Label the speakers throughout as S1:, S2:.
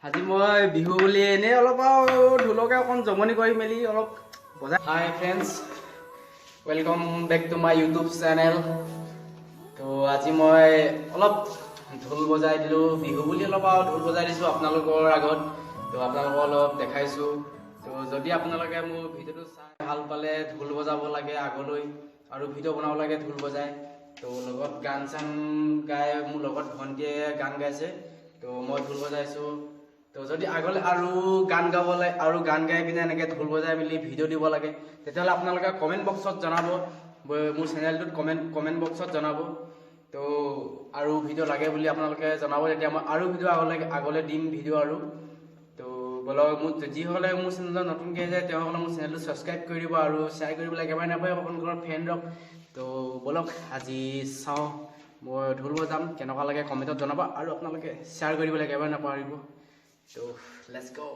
S1: আজি মই বিহু বুলি এনেই অলপ ঢোলকে অকণ জমনি কৰি মেলি অলপ বজাই। Hi friends, welcome back to my YouTube channel. তো আজি মই অলপ ঢোল বজাই দিলোঁ, বিহু বুলি অলপ ঢোল বজাই দিছোঁ আপোনালোকৰ আগত। তো আপোনালোকক অলপ দেখাইছোঁ। তো যদি আপোনালোকে মোৰ ভিডিঅ'টো চাই ভাল পালে ঢোল বজাব লাগে আগলৈ, আৰু ভিডিঅ' বনাব লাগে ঢোল বজাই। তো লগত গান চান গাই, মোৰ লগত ভণ্টিয়ে গান গাইছে, তো মই ঢোল বজাইছোঁ। তো যদি আগলৈ আৰু গান গাব লাগে, আৰু গান গাই পিনে এনেকৈ ঢোল বজাই মেলি ভিডিঅ' দিব লাগে, তেতিয়াহ'লে আপোনালোকে কমেণ্ট বক্সত জনাব, মোৰ চেনেলটোত কমেণ্ট বক্সত জনাব। তো আৰু ভিডিঅ' লাগে বুলি আপোনালোকে জনাব, তেতিয়া মই আৰু ভিডিঅ' আগলৈ দিম ভিডিঅ' আৰু। তো বলক, যিসকলে মোৰ চেনেলত নতুনকৈ যায় তেওঁসকলে মোৰ চেনেলটো ছাবস্ক্ৰাইব কৰি দিব আৰু শ্বেয়াৰ কৰিবলৈ একেবাৰে নাপায় আপোনালোকৰ ফ্ৰেণ্ডক। তো বলক আজি চাওঁ মই ঢোল বজাম, কেনেকুৱা লাগে কমেণ্টত জনাব, আৰু আপোনালোকে শ্বেয়াৰ কৰিবলৈ একেবাৰে নাপাহৰিব। তো লেটছ গো।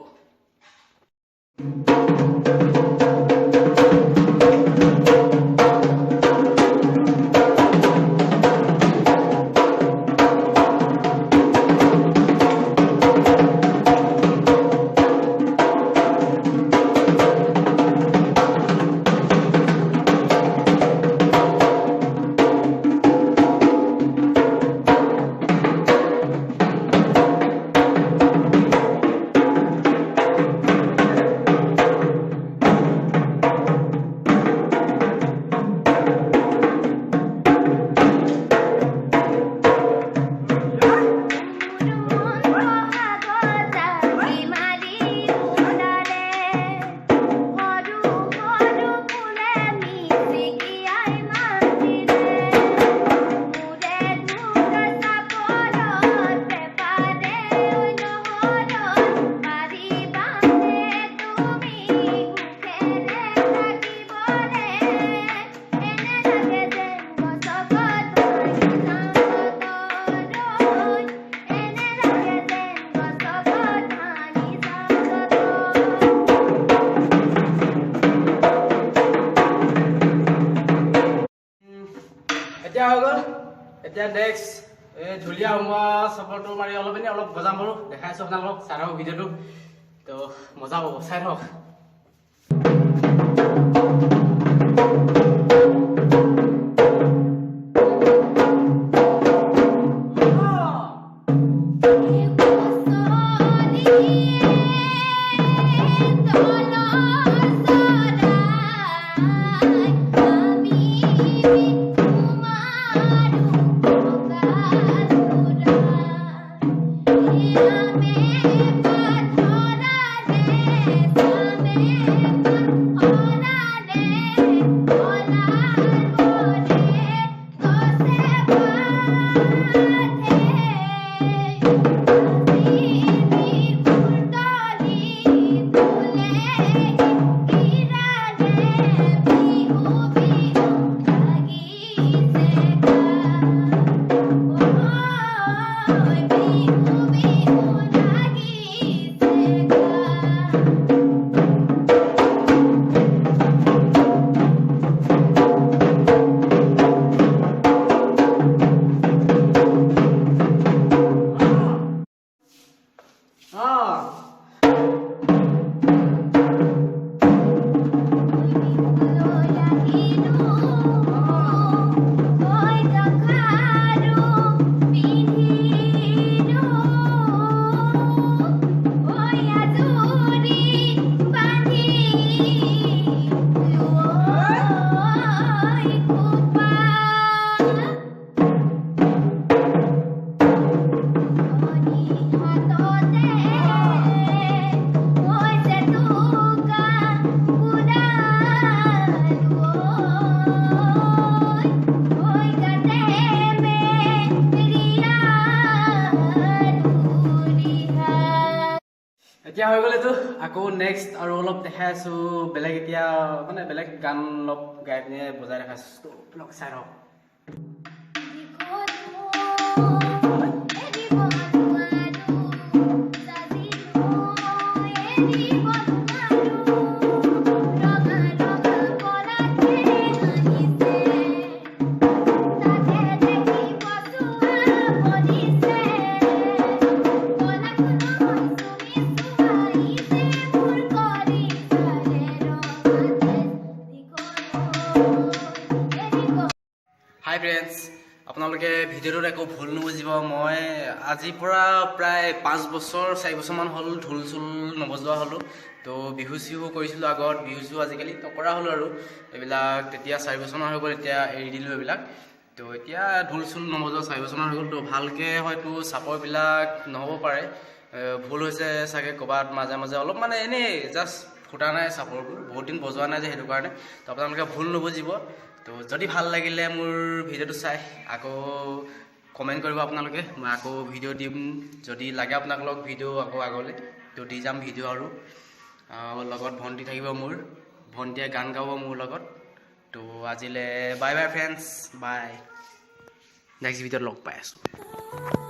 S1: এতিয়া হৈ গ'ল। এতিয়া নেক্সট এই ঢুলীয়া সোমোৱা চপৰটো মাৰি অলপ বজাম বাৰু, দেখাইছোঁ আপোনালোকক। চাই থাকক ভিডিঅ'টো, তো মজা হ'ব, চাই থাকক। এতিয়া হৈ গ'ল এইটো। আকৌ নেক্সট আৰু অলপ দেখাই আছোঁ বেলেগ, এতিয়া মানে বেলেগ গান অলপ গাই পিনে বজাই দেখাইছোঁ, তো অলপ চাই থাকক। আপোনালোকে ভিডিঅ'টোত একো ভুল নুবুজিব মই আজিৰ পৰা প্ৰায় 5 বছৰ 4 বছৰমান হ'ল ঢোল চোল নবজোৱা হ'লোঁ তো বিহু চিহু কৰিছিলোঁ আগত বিহু চিহু আজিকালি নকৰা হ'লোঁ আৰু এইবিলাক তেতিয়া 4 বছৰমান হৈ গ'ল এতিয়া এৰি দিলোঁ এইবিলাক তো এতিয়া ঢোল চোল নবজোৱা 4 বছৰমান হৈ গ'ল তো ভালকৈ হয়তো চাপৰবিলাক নহ'ব পাৰে ভুল হৈছে চাগে ক'ৰবাত মাজে মাজে অলপ মানে এনেই জাষ্ট ফুটা নাই চাপৰবোৰ বহুত দিন বজোৱা নাই যে সেইটো কাৰণে তো আপোনালোকে ভুল নুবুজিব তো যদি ভাল লাগিলে মোৰ ভিডিঅ'টো চাই আকৌ কমেণ্ট কৰিব আপোনালোকে মই আকৌ ভিডিঅ' দিম যদি লাগে আপোনালোকক ভিডিঅ' আকৌ আগলৈ তো দি যাম ভিডিঅ' আৰু লগত ভণ্টি থাকিব মোৰ ভণ্টিয়ে গান গাব মোৰ লগত তো আজিলৈ বাই বাই ফ্ৰেণ্ডছ বাই নেক্সট ভিডিঅ'ত লগ পাই আছোঁ